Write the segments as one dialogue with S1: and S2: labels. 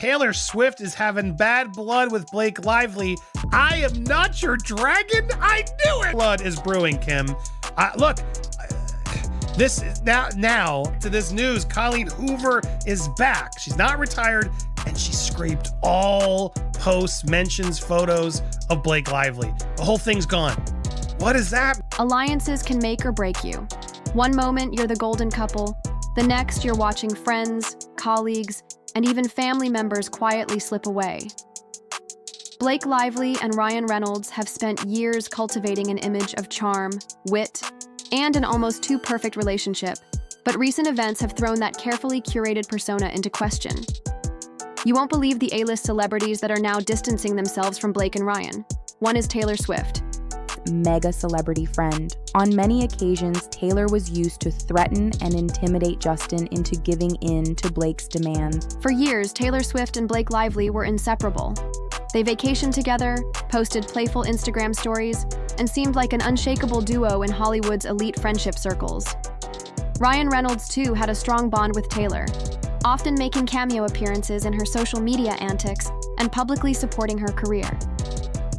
S1: Taylor Swift is having bad blood with Blake Lively. I am not your dragon. I knew it. Blood is brewing, Kim. Look, this is now to this news. Colleen Hoover is back. She's not retired, and she scraped all posts, mentions, photos of Blake Lively. The whole thing's gone. What is that?
S2: Alliances can make or break you. One moment, you're the golden couple. The next, you're watching friends, colleagues, and even family members quietly slip away. Blake Lively and Ryan Reynolds have spent years cultivating an image of charm, wit, and an almost too perfect relationship, but recent events have thrown that carefully curated persona into question. You won't believe the A-list celebrities that are now distancing themselves from Blake and Ryan. One is Taylor Swift.
S3: Mega celebrity friend. On many occasions, Taylor was used to threaten and intimidate Justin into giving in to Blake's demands.
S2: For years, Taylor Swift and Blake Lively were inseparable. They vacationed together, posted playful Instagram stories, and seemed like an unshakable duo in Hollywood's elite friendship circles. Ryan Reynolds, too, had a strong bond with Taylor, often making cameo appearances in her social media antics and publicly supporting her career.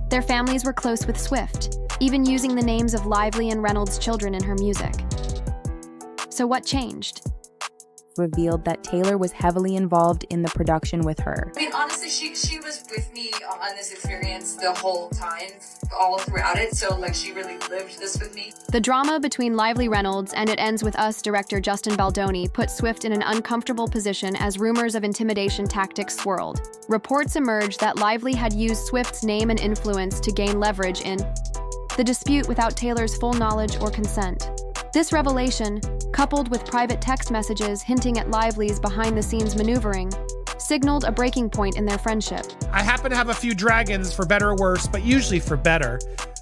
S2: Their families were close with Swift, even using the names of Lively and Reynolds' children in her music. So what changed?
S3: Revealed that Taylor was heavily involved in the production with her.
S4: I mean, honestly, she was with me on this experience the whole time, all throughout it, so like she really lived this with me.
S2: The drama between Lively Reynolds and It Ends With Us director Justin Baldoni put Swift in an uncomfortable position as rumors of intimidation tactics swirled. Reports emerged that Lively had used Swift's name and influence to gain leverage in the dispute without Taylor's full knowledge or consent. This revelation, coupled with private text messages hinting at Lively's behind-the-scenes maneuvering, signaled a breaking point in their friendship.
S1: I happen to have a few dragons, for better or worse, but usually for better,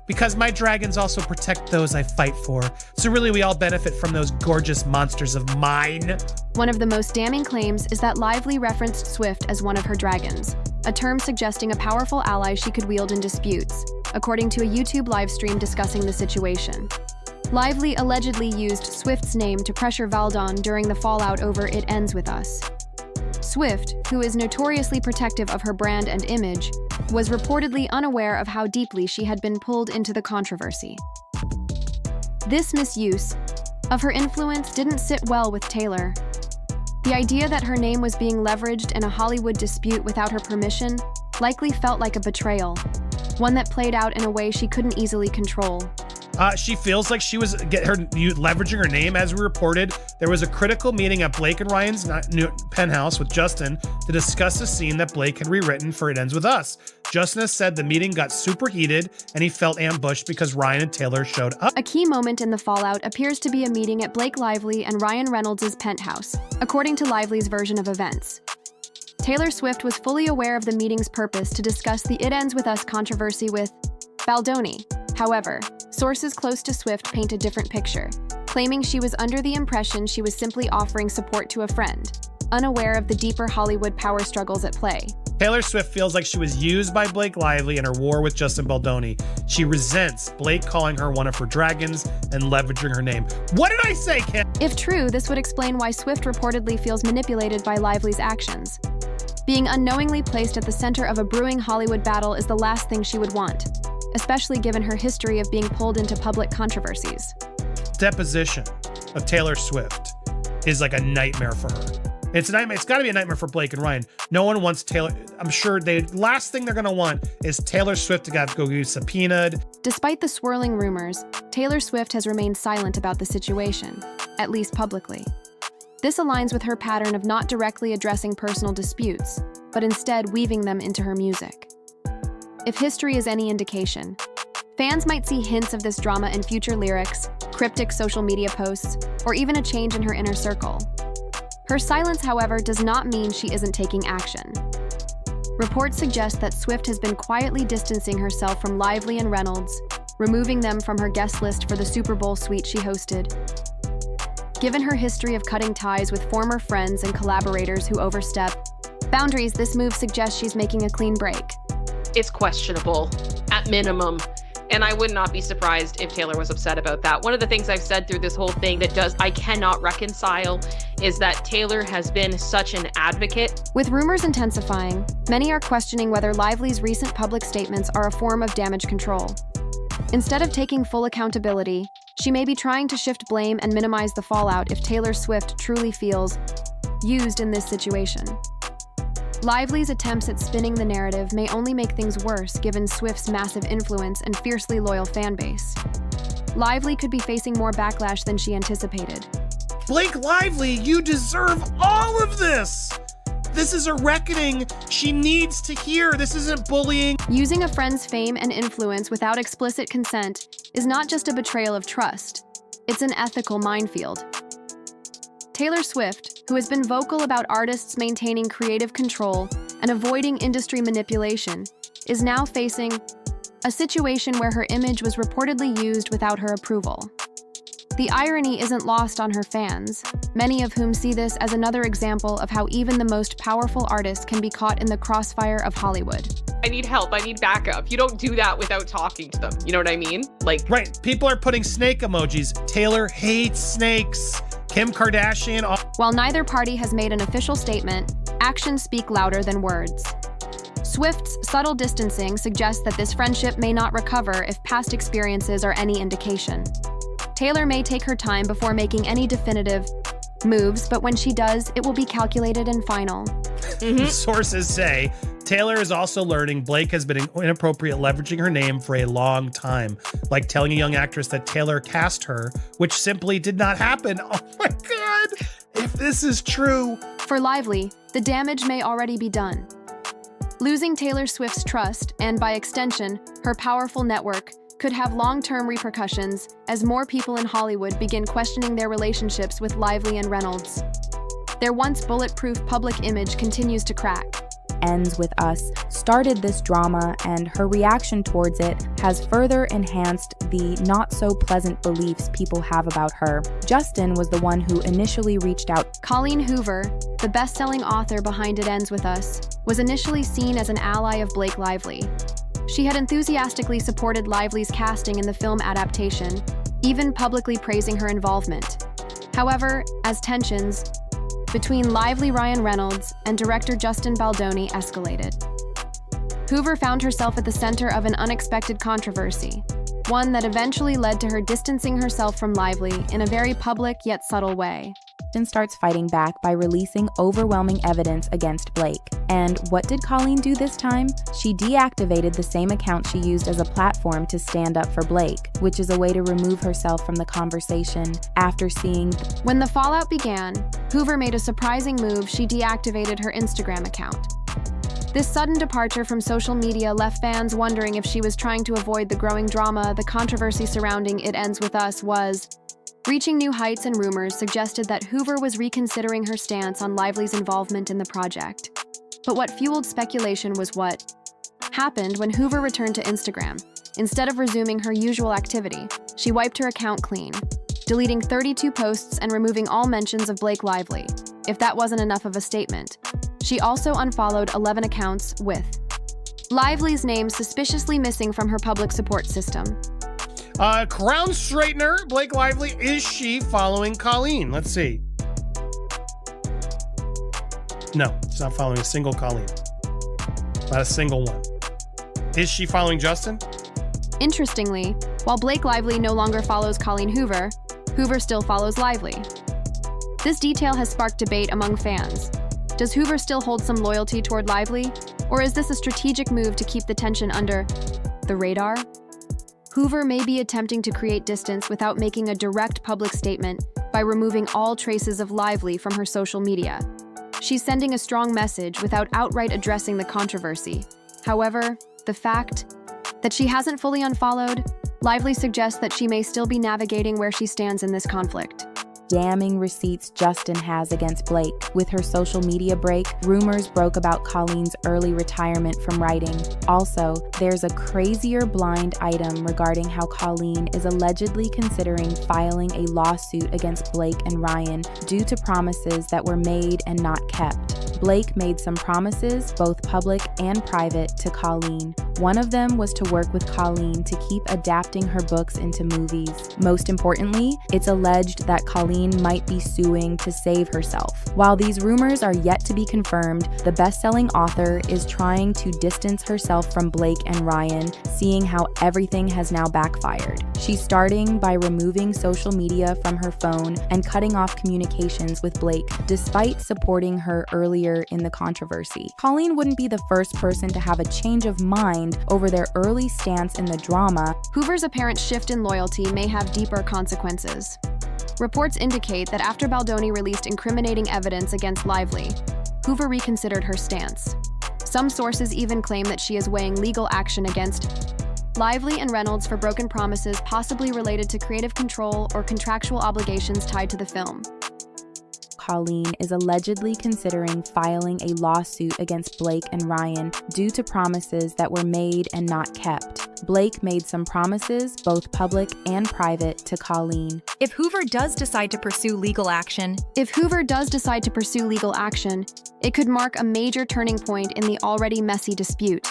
S1: because my dragons also protect those I fight for. So really, we all benefit from those gorgeous monsters of mine.
S2: One of the most damning claims is that Lively referenced Swift as one of her dragons, a term suggesting a powerful ally she could wield in disputes, according to a YouTube livestream discussing the situation. Lively allegedly used Swift's name to pressure Valdon during the fallout over It Ends With Us. Swift, who is notoriously protective of her brand and image, was reportedly unaware of how deeply she had been pulled into the controversy. This misuse of her influence didn't sit well with Taylor. The idea that her name was being leveraged in a Hollywood dispute without her permission likely felt like a betrayal, one that played out in a way she couldn't easily control.
S1: She feels like she was leveraging her name. As we reported, there was a critical meeting at Blake and Ryan's new penthouse with Justin to discuss a scene that Blake had rewritten for It Ends With Us. Justin has said the meeting got super heated and he felt ambushed because Ryan and Taylor showed up.
S2: A key moment in the fallout appears to be a meeting at Blake Lively and Ryan Reynolds' penthouse, according to Lively's version of events. Taylor Swift was fully aware of the meeting's purpose to discuss the It Ends With Us controversy with Baldoni. However, sources close to Swift paint a different picture, claiming she was under the impression she was simply offering support to a friend, unaware of the deeper Hollywood power struggles at play.
S1: Taylor Swift feels like she was used by Blake Lively in her war with Justin Baldoni. She resents Blake calling her one of her dragons and leveraging her name. What did I say, Kim?
S2: If true, this would explain why Swift reportedly feels manipulated by Lively's actions. Being unknowingly placed at the center of a brewing Hollywood battle is the last thing she would want, especially given her history of being pulled into public controversies.
S1: Deposition of Taylor Swift is like a nightmare for her. It's a nightmare. It's got to be a nightmare for Blake and Ryan. No one wants Taylor. I'm sure last thing they're going to want is Taylor Swift to go get subpoenaed.
S2: Despite the swirling rumors, Taylor Swift has remained silent about the situation, at least publicly. This aligns with her pattern of not directly addressing personal disputes, but instead weaving them into her music. If history is any indication, fans might see hints of this drama in future lyrics, cryptic social media posts, or even a change in her inner circle. Her silence, however, does not mean she isn't taking action. Reports suggest that Swift has been quietly distancing herself from Lively and Reynolds, removing them from her guest list for the Super Bowl suite she hosted. Given her history of cutting ties with former friends and collaborators who overstep boundaries, this move suggests she's making a clean break.
S5: It's questionable, at minimum. And I would not be surprised if Taylor was upset about that. One of the things I've said through this whole thing that I cannot reconcile is that Taylor has been such an advocate.
S2: With rumors intensifying, many are questioning whether Lively's recent public statements are a form of damage control. Instead of taking full accountability, she may be trying to shift blame and minimize the fallout if Taylor Swift truly feels used in this situation. Lively's attempts at spinning the narrative may only make things worse given Swift's massive influence and fiercely loyal fan base. Lively could be facing more backlash than she anticipated.
S1: Blake Lively, you deserve all of this! This is a reckoning she needs to hear. This isn't bullying.
S2: Using a friend's fame and influence without explicit consent is not just a betrayal of trust, it's an ethical minefield. Taylor Swift, who has been vocal about artists maintaining creative control and avoiding industry manipulation, is now facing a situation where her image was reportedly used without her approval. The irony isn't lost on her fans, many of whom see this as another example of how even the most powerful artists can be caught in the crossfire of Hollywood.
S5: I need help. I need backup. You don't do that without talking to them. You know what I mean?
S1: Right. People are putting snake emojis. Taylor hates snakes. Kim Kardashian.
S2: While neither party has made an official statement, actions speak louder than words. Swift's subtle distancing suggests that this friendship may not recover if past experiences are any indication. Taylor may take her time before making any definitive moves, but when she does, it will be calculated and final.
S1: Sources say Taylor is also learning Blake has been inappropriate leveraging her name for a long time, like telling a young actress that Taylor cast her, which simply did not happen. Oh my God, if this is true.
S2: For Lively, the damage may already be done. Losing Taylor Swift's trust, and by extension, her powerful network, could have long-term repercussions as more people in Hollywood begin questioning their relationships with Lively and Reynolds. Their once bulletproof public image continues to crack.
S3: Ends With Us started this drama, and her reaction towards it has further enhanced the not-so-pleasant beliefs people have about her. Justin was the one who initially reached out.
S2: Colleen Hoover, the best-selling author behind It Ends With Us, was initially seen as an ally of Blake Lively. She had enthusiastically supported Lively's casting in the film adaptation, even publicly praising her involvement. However, as tensions between Lively Ryan Reynolds and director Justin Baldoni escalated, Hoover found herself at the center of an unexpected controversy, one that eventually led to her distancing herself from Lively in a very public yet subtle way.
S3: Justin starts fighting back by releasing overwhelming evidence against Blake. And what did Colleen do this time? She deactivated the same account she used as a platform to stand up for Blake, which is a way to remove herself from the conversation after seeing.
S2: When the fallout began, Hoover made a surprising move. She deactivated her Instagram account. This sudden departure from social media left fans wondering if she was trying to avoid the growing drama. The controversy surrounding It Ends With Us was reaching new heights, and rumors suggested that Hoover was reconsidering her stance on Lively's involvement in the project. But what fueled speculation was what happened when Hoover returned to Instagram. Instead of resuming her usual activity, she wiped her account clean, deleting 32 posts and removing all mentions of Blake Lively. If that wasn't enough of a statement, she also unfollowed 11 accounts with Lively's name suspiciously missing from her public support system.
S1: Crown straightener, Blake Lively, is she following Colleen? Let's see. No, it's not following a single Colleen. Not a single one. Is she following Justin?
S2: Interestingly, while Blake Lively no longer follows Colleen Hoover, Hoover still follows Lively. This detail has sparked debate among fans. Does Hoover still hold some loyalty toward Lively, or is this a strategic move to keep the tension under the radar? Hoover may be attempting to create distance without making a direct public statement by removing all traces of Lively from her social media. She's sending a strong message without outright addressing the controversy. However, the fact that she hasn't fully unfollowed Lively suggests that she may still be navigating where she stands in this conflict.
S3: Damning receipts Justin has against Blake. With her social media break, rumors broke about Colleen's early retirement from writing. Also, there's a crazier blind item regarding how Colleen is allegedly considering filing a lawsuit against Blake and Ryan due to promises that were made and not kept. Blake made some promises, both public and private, to Colleen. One of them was to work with Colleen to keep adapting her books into movies. Most importantly, it's alleged that Colleen might be suing to save herself. While these rumors are yet to be confirmed, the best-selling author is trying to distance herself from Blake and Ryan, seeing how everything has now backfired. She's starting by removing social media from her phone and cutting off communications with Blake, despite supporting her earlier in the controversy. Colleen wouldn't be the first person to have a change of mind over their early stance in the drama.
S2: Hoover's apparent shift in loyalty may have deeper consequences. Reports indicate that after Baldoni released incriminating evidence against Lively, Hoover reconsidered her stance. Some sources even claim that she is weighing legal action against Lively and Reynolds for broken promises possibly related to creative control or contractual obligations tied to the film.
S3: Colleen is allegedly considering filing a lawsuit against Blake and Ryan due to promises that were made and not kept. Blake made some promises, both public and private, to Colleen.
S6: If Hoover does decide to pursue legal action,
S2: it could mark a major turning point in the already messy dispute.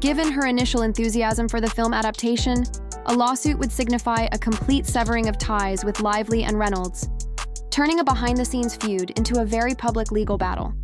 S2: Given her initial enthusiasm for the film adaptation, a lawsuit would signify a complete severing of ties with Lively and Reynolds, turning a behind-the-scenes feud into a very public legal battle.